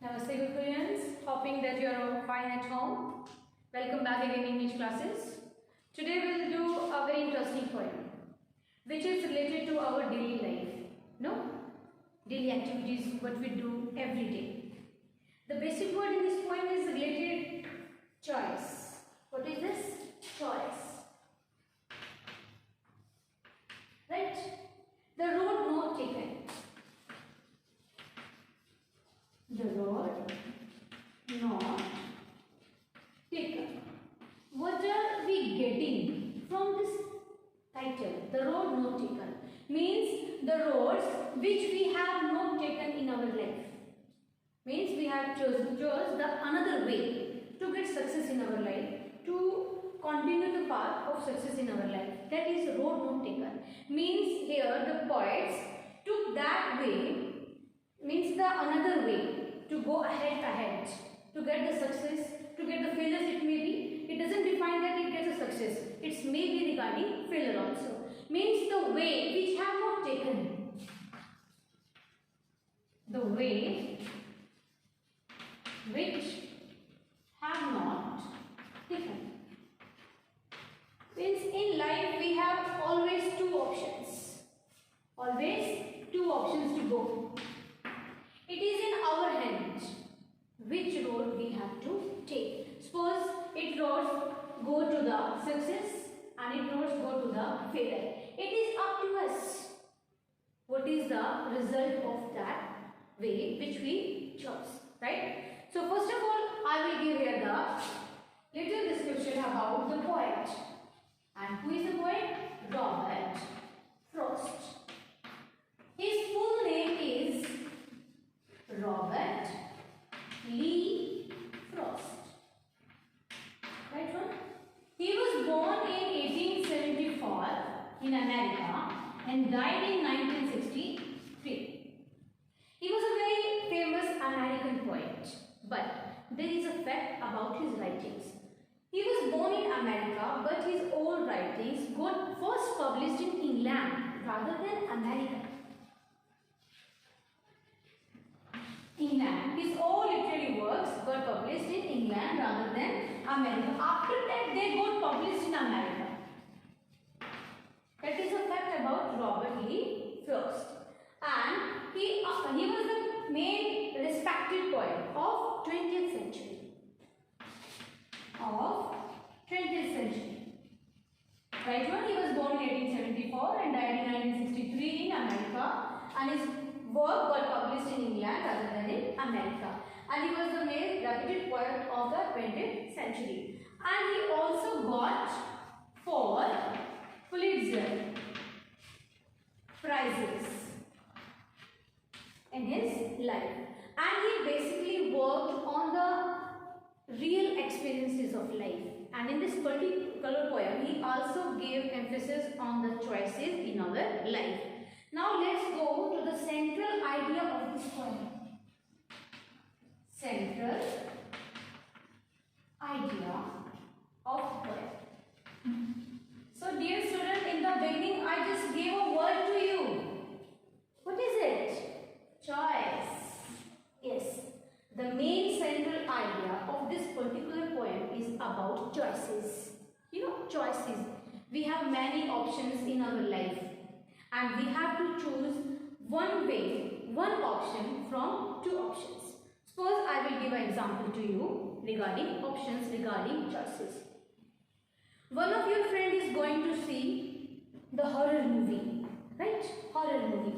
Namaste Gurukul, hoping that you are all fine at home. Welcome back again in English classes. Today we will do a very interesting poem which is related to our daily life, daily activities, what we do every day. The basic word in this poem is related choice. What is this? Choice. Right? The road not taken. The road not taken. What are we getting from this title? The road not taken means the roads which we have not taken in our life. Means we have chose the another way to get success in our life, to continue the path of success in our life. That is road not taken. Means here the poets took that way, means the another way to go ahead to get the success, to get the failures it may be. It doesn't define that it gets a success. It's maybe regarding failure also. Means the way which have not taken. The way which have not taken. Means in life we have always two options. Always two options to go. It is in our hand which road we have to take. Suppose it roads go to the success and it roads go to the failure. It is up to us. What is the result of that way which we chose, right? So first of all, I will give here the little description about the poet. And who is the poet? Robert Frost. His full name is Robert Lee Frost. Right one? He was born in 1874 in America and died in 1963. He was a very famous American poet, but there is a fact about his writings. He was born in America, but his old writings got first published in England rather than America. England. His all literary works got published in England rather than America. After that, they got published in America. That is a fact about Robert Lee Frost. And he was the main respected poet of 20th century. Right one, he was born in 1874 and died in 1963 in America, and his work got published in England rather than in America. And he was the main reputed poet of the 20th century. And he also got 4 Pulitzer prizes in his life. And he basically worked on the real experiences of life. And in this particular poem, he also gave emphasis on the choices in our life. Now let's go to the central idea of this poem. Central idea of poem. So dear student, in the beginning I just gave a word to you. What is it? Choice. Yes. The main central idea of this particular poem is about choices. Choices. We have many options in our life. And we have to choose one way, one option from 2 options. Suppose I will give an example to you regarding options, regarding choices. One of your friend is going to see the horror movie, right? Horror movie.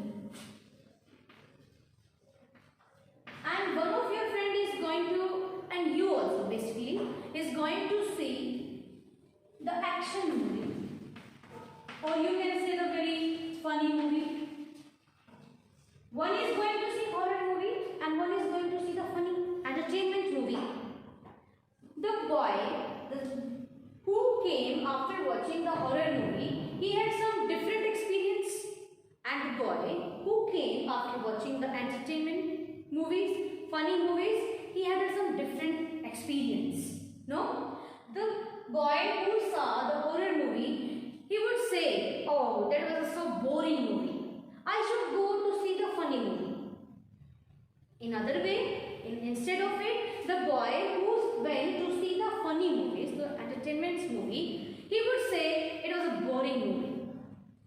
And one of your friend is going to, and you also basically, is going to see the action movie. Or you can say the very funny movie. One is going to see horror movie and one is going to see the funny entertainment movie. The boy who came after watching the horror movie, he had some different experience. And the boy who came after watching the entertainment movies, funny movies, he had some different experience. No? The boy who saw the horror movie, he would say, oh, that was a so boring movie. I should go to see the funny movie. In other way, instead of it, the boy who went to see the funny movies, the entertainment movie, he would say it was a boring movie.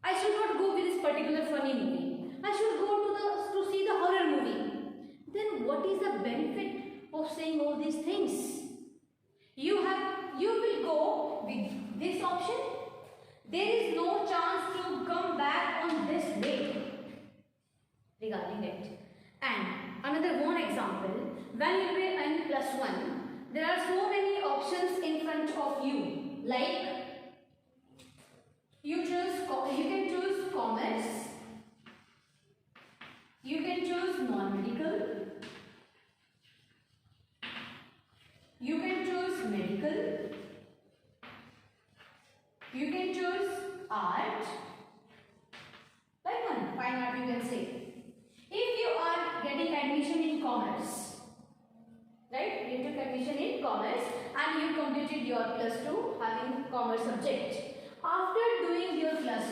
I should not go with this particular funny movie. I should go to see the horror movie. Then what is the benefit of saying all these things? You will go with this option. There is no chance to come back on this way regarding it. And another one example, when you were in +1, there are so many options in front of you. Like you can choose commerce, you can choose non-medical, you can choose medical, you can choose art, like fine art you can say. If you are getting admission in commerce, right, you took admission in commerce and you completed your +2 having commerce subject. After doing your +2,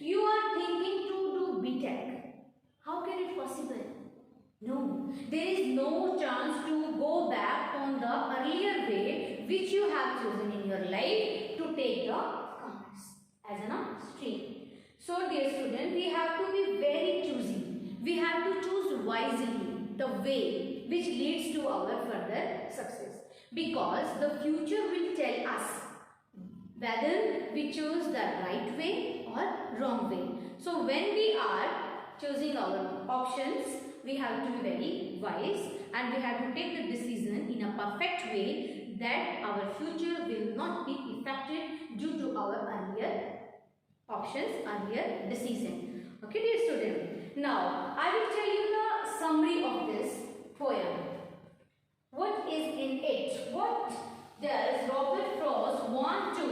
you are thinking to do BTech. How can it possible? No, there is no chance to go back on the earlier way which you have chosen in your life to take the commerce as a stream. So dear student, we have to be very choosy. We have to choose wisely the way which leads to our further success. Because the future will tell us whether we choose the right way or wrong way. So when we are choosing our options, we have to be very wise and we have to take the decision in a perfect way that our future will not be affected due to our earlier options, earlier decision. Okay dear student, now I will tell you the summary of this poem. What is in it? What does Robert Frost want to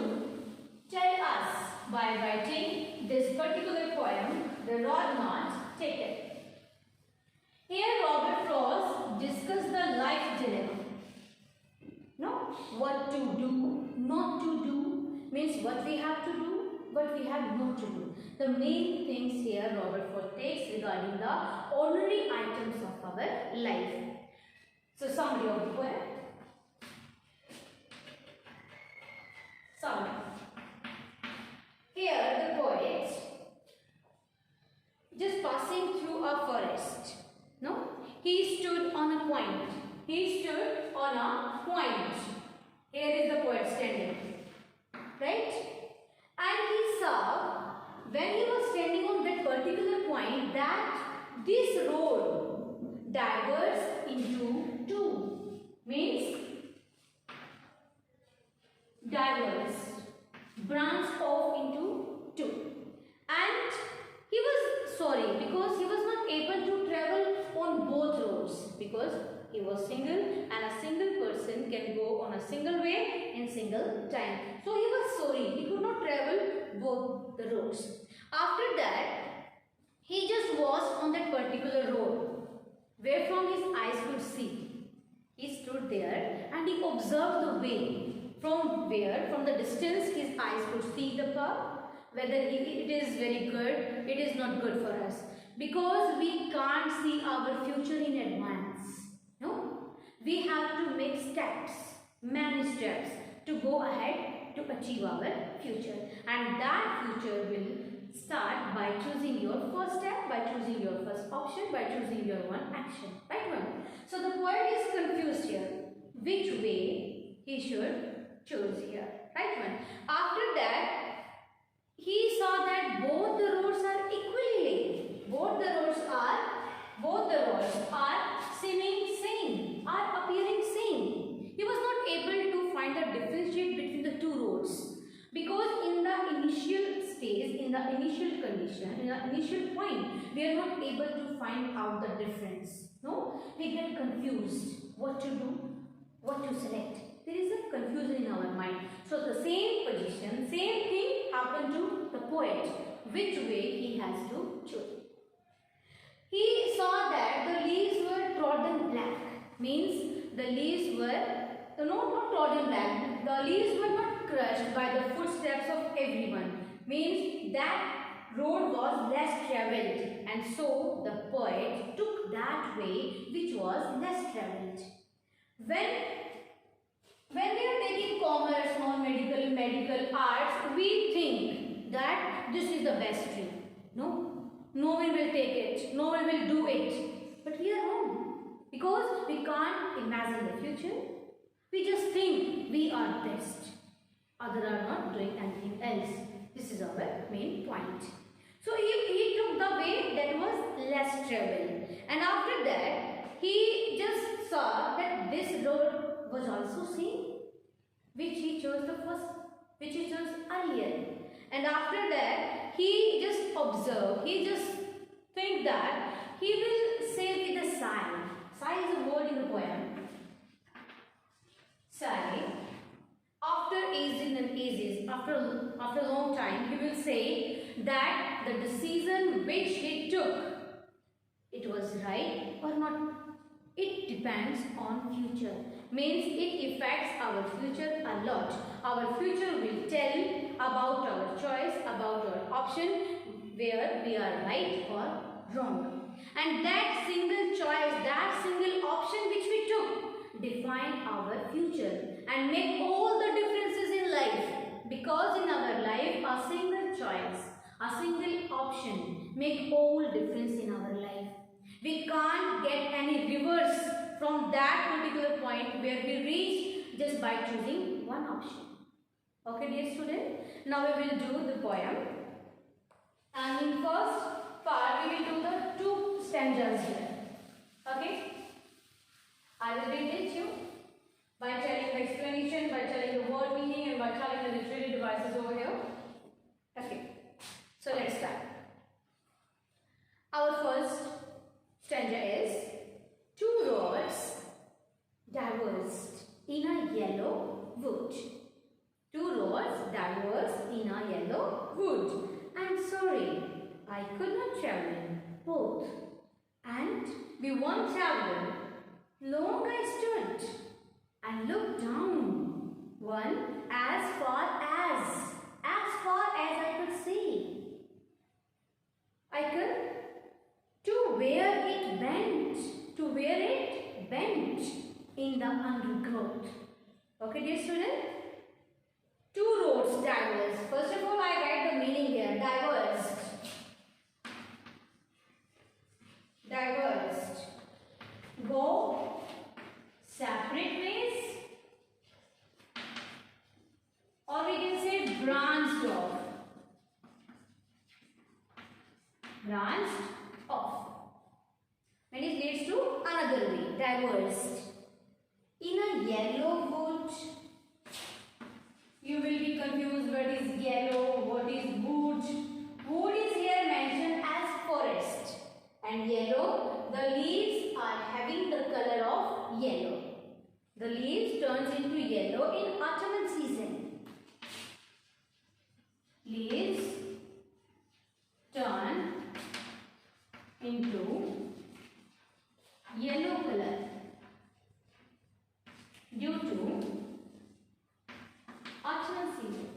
tell us by writing this particular poem, The Road Not Taken? Here Robert Frost discussed the life dilemma. No? What to do, not to do, means what we have to do, what we have not to do. The main things here Robert Frost takes regarding the ordinary items of our life. So summary of the poem. Summary. Here the poet just passing through a forest. No? He stood on a point. He stood on a point. Here is the poet standing. Right? And he saw when he was standing on that particular point that this road diverges into two. Means diverges, branch off into two. And he was sorry because he was not able to travel on both roads because he was single and a single person can go on a single way in single time. So he was sorry, he could not travel both the roads. After that, he just was on that particular road where from his eyes could see. He stood there and he observed the way from where from the distance his eyes could see the path. Whether it is very good, it is not good for us. Because we can't see our future in advance. No? We have to make steps, many steps to go ahead to achieve our future. And that future will start by choosing your first step, by choosing your first option, by choosing your one action. Right one? So the poet is confused here. Which way he should choose here. Right one? After that, he saw that both the roads are equally laid. Both the roads are seeming same, are appearing same. He was not able to find the differentiate between the two roads because in the initial stage, in the initial condition, in the initial point, we are not able to find out the difference. No, we get confused. What to do? What to select? There is a confusion in our mind. So the same position, same thing happened to the poet. Which way he has to choose? He saw that the leaves were trodden black. Means the leaves were not trodden black. The leaves were not crushed by the footsteps of everyone. Means that road was less travelled, and so the poet took that way which was less travelled. When we are taking commerce, non-medical, medical, arts, we think that this is the best stream. No one will take it, no one will do it. But we are wrong, because we can't imagine the future. We just think we are best. Others are not doing anything else. This is our main point. So he took the way that was less traveled, and after that he just saw that this road was also seen, which he chose earlier. And after that he just observed, he just think that he will say with a sigh. Sigh is a word in the poem. Sigh. After ages and ages, after a long time, he will say that the decision which he took, it was right or not. It depends on future. Means it affects our future a lot. Our future will tell about our choice, about our option, where we are right or wrong. And that single choice, that single option which we took, define our future and make all the differences in life. Because in our life, a single choice, a single option make all difference in our life. We can't get any reverse from that particular point where we reach just by choosing one option. Okay, dear student. Now we will do the poem. And in first part, we will do the two stanzas here. Okay. I will read it to you by telling the explanation, by telling the word meaning, and by telling the literary devices over here. Okay. So let's start. Our first stanza is: two roads diverged in a yellow wood. Two roads diverged in a yellow wood. I'm sorry, I could not travel both. And with one traveler, long I stood and looked down, one as far as I could see. I could to where it bent in the undergrowth. Okay, dear student? Two roads diverged. First of all, I write the meaning here. Diverged. Diverged. Go separate ways. Or we can say branched off. Branched off. When it leads to another way. Diverged. In a yellow wood, you will be confused what is yellow, what is wood. Wood is here mentioned as forest. And yellow, the leaves are having the color of yellow. The leaves turns into yellow in autumn season. Leaves turn into yellow color due to autumn season.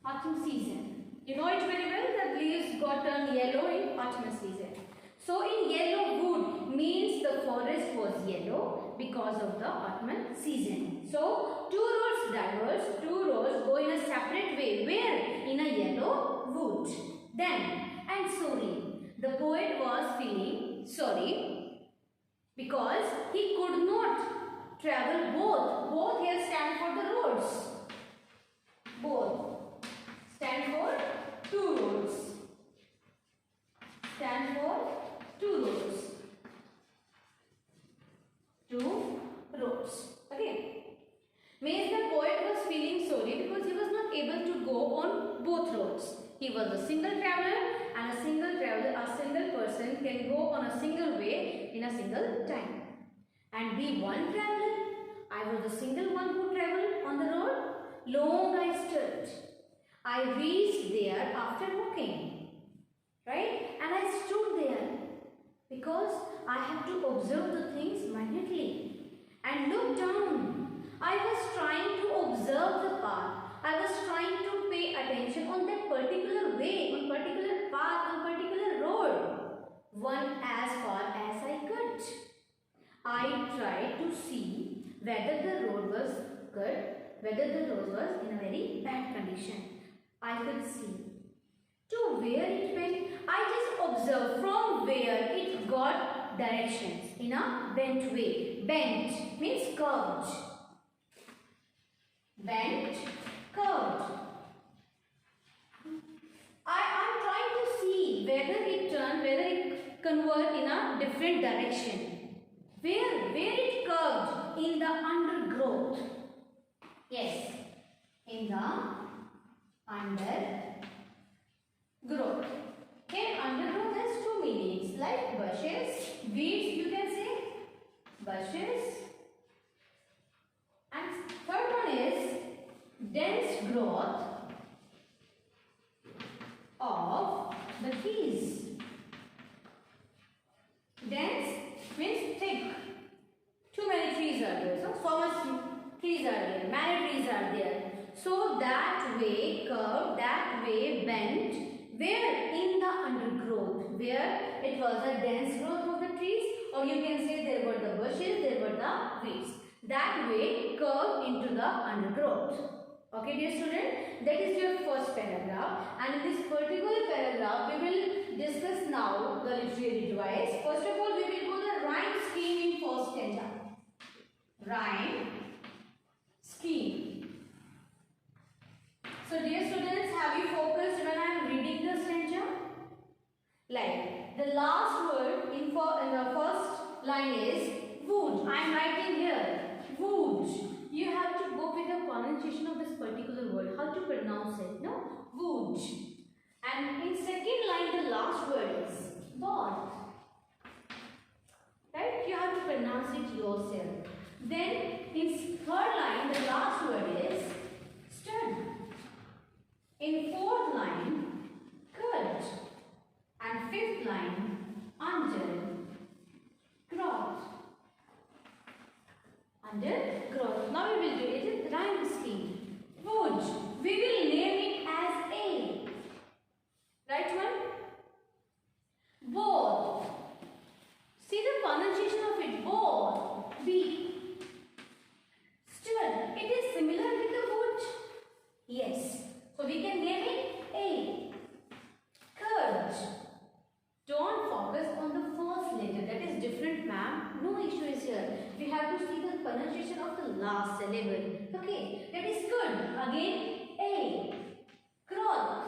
Autumn season. You know it very well that leaves got turned yellow in autumn season. So in yellow wood means the forest was yellow because of the autumn season. So two roads diverge, two roads go in a separate way. Where? In a yellow wood. Then, and sorry, the poet was feeling sorry because he could not travel both. Both here stand for the roads. Both stand for two roads. Stand for two roads. Two roads. Okay. Means the poet was feeling sorry because he was not able to go on both roads. He was a single traveler, and a single person can go on a single way in a single time. And be one traveler. I was the single one who traveled on the road. Long I stood. I reached there after walking. Right? And I stood there because I have to observe the things minutely and look down. I was trying to observe the path. I was trying to pay attention on that particular way, on particular path, on particular road. One as far as I could. I tried to see whether the road was good, whether the road was in a very bad condition. I could see. To where it went, I just observed from where it got directions in a bent way. Bent means curved. Bent, curved. I am trying to see whether it turned, whether it convert in a different direction. Where it curved in the undergrowth. Yes, in the undergrowth. Okay, undergrowth has two meanings like bushes, weeds you can say, bushes. And third one is dense growth of the trees. Dense means thick. Too many trees are there. So much trees are there. Many trees are there. So that way curved, that way bent. Where? In the undergrowth. Where it was a dense growth of the trees, or you can say there were the bushes, there were the weeds. That way curved into the undergrowth. Okay, dear student, that is your first paragraph, and in this particular paragraph we will discuss now the literary device. First of all, we will go the rhyme scheme in first stanza. Rhyme scheme. So dear students, have you focused when I am reading the stanza? Like the last word in the first line is wood. I am writing here wood. You have to go with the pronunciation of this particular word. How to pronounce it? No? Wood. And in second line, the last word is board. Right? You have to pronounce it yourself. Then in third line, the last word is stud. In fourth line, cut. And fifth line, undergrowth. Undergrowth. Now we will do it in rhyme scheme. Wood. We will name it as A. Right one? Board. See the pronunciation of it. Board. B. Stud. It is similar with the wood. Yes. So we can name it A. Curd. Don't focus on the first letter. That is different, ma'am. No issue is here. We have to see the pronunciation of the last syllable. Okay. That is good. Again, A. Growth.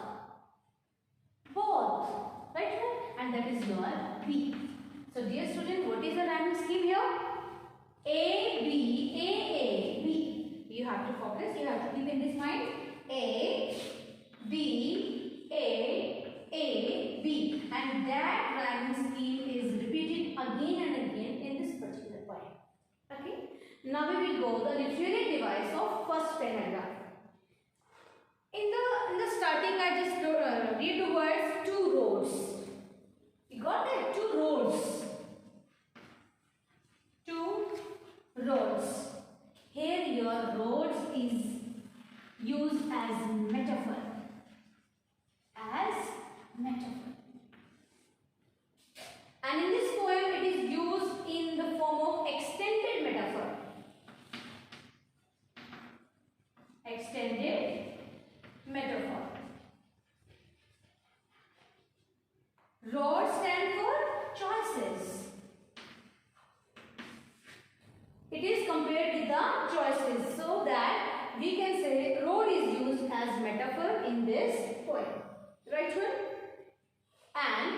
Both. Right? And that is your B. So dear student, what is the rhyming scheme here? A, B, A, B. You have to focus. You have to keep in this mind. A, B, A, B. And that rhyming scheme is repeated again and again in this particular poem. Okay. Now we will go the literary device of first paragraph. In the starting, I just read the words two roads. You got that? Two roads. Two roads. Here your roads is used as metaphor. As metaphor. And in this poem, it is used in the form of extended metaphor. Extended metaphor. Roads stand for choices. It is compared with the choices, so that we can say road is used as metaphor in this poem. Right one? And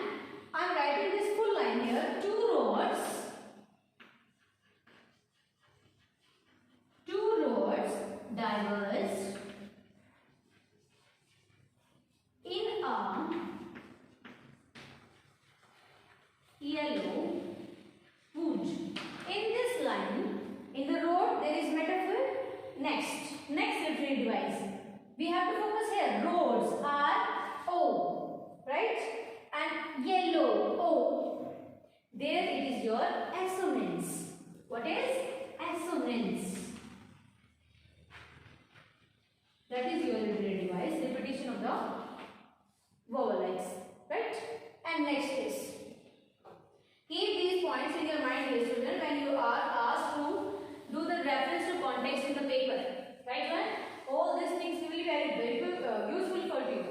I am writing this full line here. Two roads diverge in a yellow wood. In this line, in the road there is metaphor. Next literary device. We have to focus here. Roads are O, right? And yellow O. There it is your assonance. What is assonance? next is, keep these points in your mind, dear student, when you are asked to do the reference to context in the paper. Right one? All these things will be very useful for you.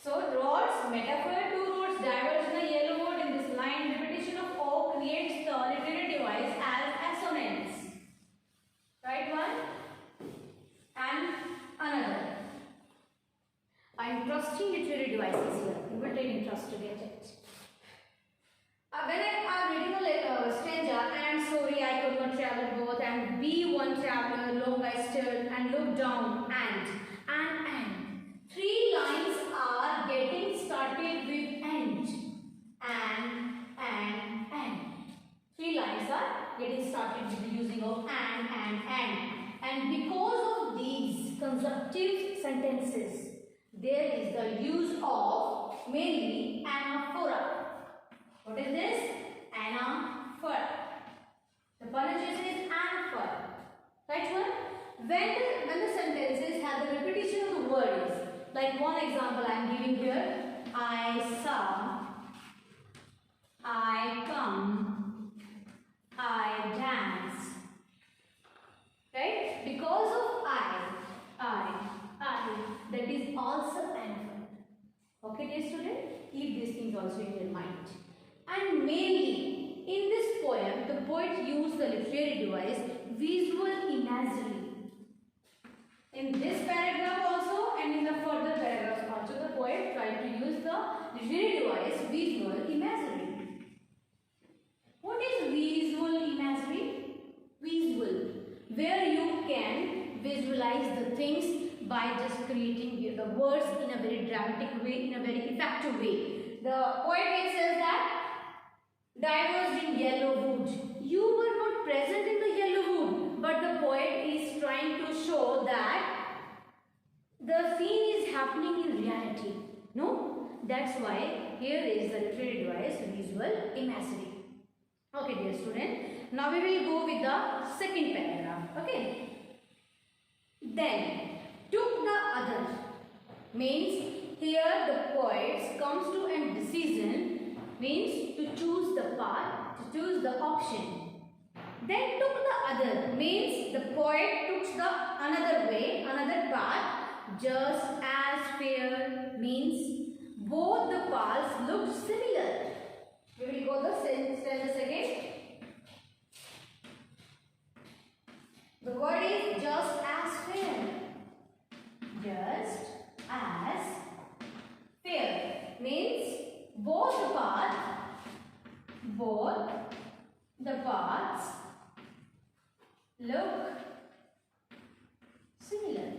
So roads, metaphor, two roads diverge in a yellow word in this line. Repetition of O creates the literary device as assonance. Right one? And another. Interesting literary devices here. You will take interest to get it. When I am reading a stanza, and sorry I could not travel both, and be one traveler, long I stood and looked down, and. Three lines are getting started with and. Three lines are getting started with the using of and. And because of these conjunctive sentences, there is the use of mainly anaphora. What is this? Anaphora. The pronunciation is anaphora. Right one? When the sentences have the repetition of the words, like one example I am giving here. I saw, I come, I dance. Right? Because of I, that is also anaphora. Okay, dear student? Keep these things also in your mind. And mainly, in this poem, the poet used the literary device visual imagery. In this paragraph also and in the further paragraphs also, the poet tried to use the literary device visual imagery. What is visual imagery? Visual, where you can visualize the things by just creating the words in a very dramatic way, in a very effective way. The poet says that diverged in yellow wood. You were not present in the yellow wood, but the poet is trying to show that the scene is happening in reality. No? That's why here is the literary device visual imagery. Okay, dear student. Now we will go with the second paragraph. Okay. Then, took the other means here the poet comes to a decision, means to choose the path, to choose the option. Then took the other means the poet took the another way, another path, just as fair means both the paths looked similar. We will go the sentences again. The word is just as fair. Just as fair means both the paths look similar.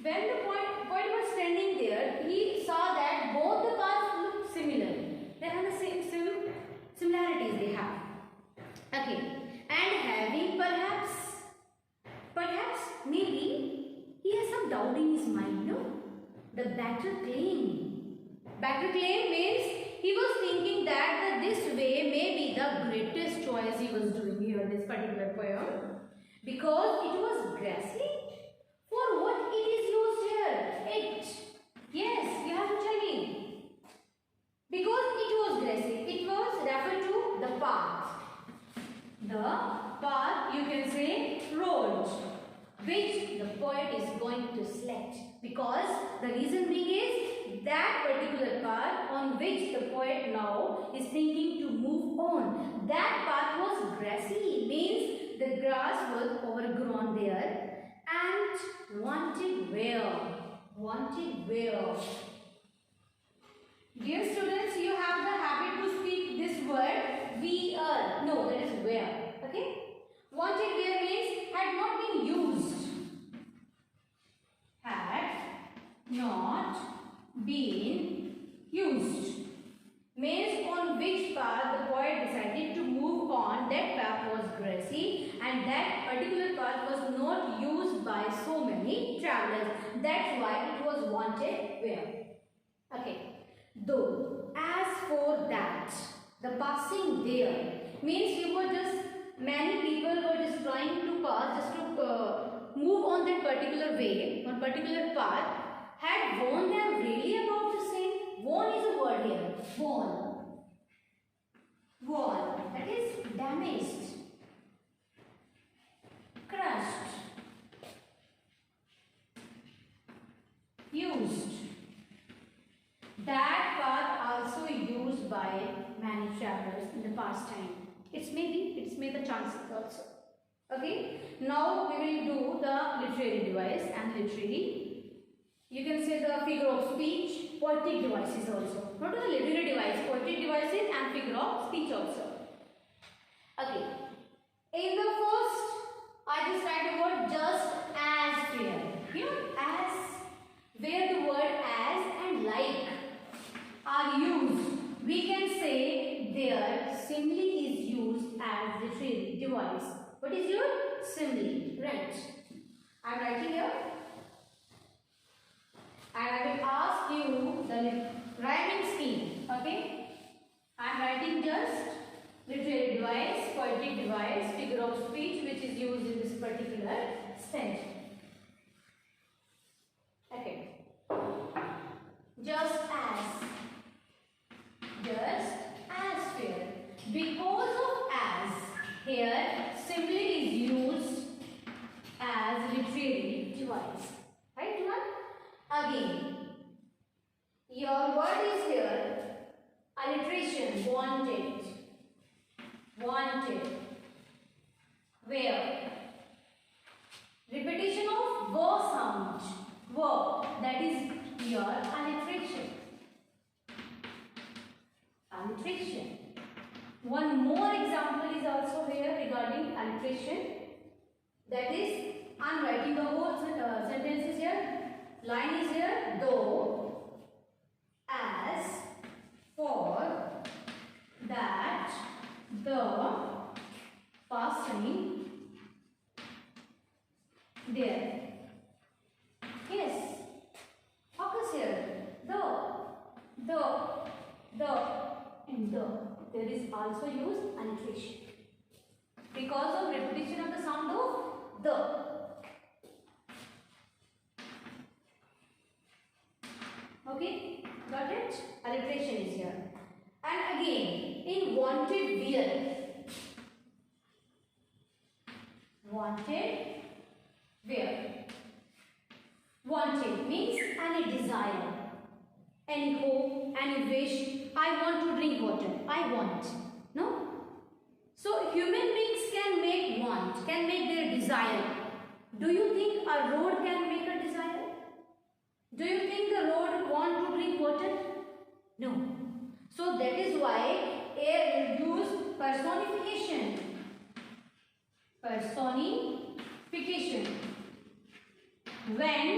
When the poet was standing there, he saw that both the paths look similar. They have the same similarities they have. Okay. And having perhaps maybe he has some doubt in his mind, no? The better claim. Better claim means he was thinking that this way may be the greatest choice he was doing here in this particular poem. Because it was grassy. For what it is used here? It. Yes, you have to tell me. Because it was grassy. It was referred to the path. The path, you can say road, which the poet is going to select. Because the reason being is that particular path on which the poet now is thinking to move on. That path was grassy, means the grass was overgrown there and wanted where? Wanted where? Dear students, you have the habit to speak this word where. No, that is where. Okay? Wanted where means had not been used. Had not been used. Means on which path the poet decided to move on. That path was grassy and that particular path was not used by so many travelers. That's why it was wanted where. Okay. Though, as for that, the passing there means you were just, many people were just trying to pass, just to move on that particular way, on particular path. Had warned them really about the same? Warn is a word here. Warn. Warn. That is damaged, crushed, used. That part also used by many travelers in the past time. It's may the chances also. Okay. Now we will do the literary device and literary. You can say the figure of speech, poetic devices also. Not the literary device, poetic devices and figure of speech also. Okay. In the first, I just write the word just as fair. You know, as, where the word as and like are used. We can say there simile is used as literary device. What is your simile? Right. I am writing here. And I will ask you the rhyming scheme. Okay. I am writing just literary device, poetic device, figure of speech which is used in this particular stanza. Okay. Just as fair. Because of as, here simile is used as literary device. Right, one? Again, your word is here alliteration, wanted. Wanted. Where? Repetition of wo sound. Wo. That is your alliteration. Alliteration. One more example is also here regarding alliteration. That is, I am writing the whole sentences here. Line is here. Though, as, for, that, the, passing, there. Yes. Focus here. The, and the. There is also used alliteration because of repetition of the sound of the. Okay, got it? Alliteration is here. And again, in wanted where. Wanted where. Wanted means any desire, any hope, any wish. I want to drink water. I want. No? So human beings can make want, can make their desire. Do you think a road can make a desire? Do you think the road want to drink water? No. So that is why air will use personification. Personification. When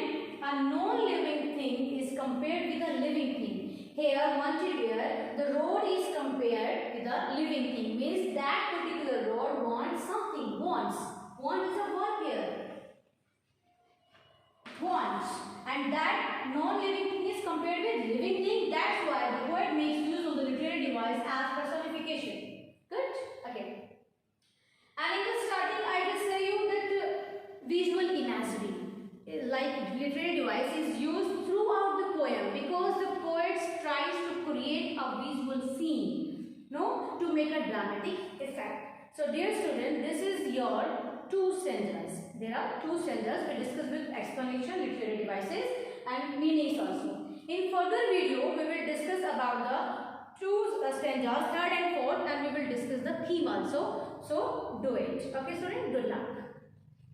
a non-living thing is compared with a living thing. Here, wanted where the road is compared with a living thing. Means that particular road wants something. Wants. Want is a verb here. Wants. And that non-living thing is compared with living thing. That's why the poet makes use of the literary device as personification. Good? Okay. And in the starting, I just say you that visual imagery, like literary device, is used throughout the poem because the poet tries to create a visual scene, no, to make a dramatic effect. So, dear student, this is your two stanzas. There are two stanzas. We discuss with explanation, literary devices, and meanings also. In further video, we will discuss about the two stanzas, third and fourth, and we will discuss the theme also. So, do it. Okay, student. Good luck.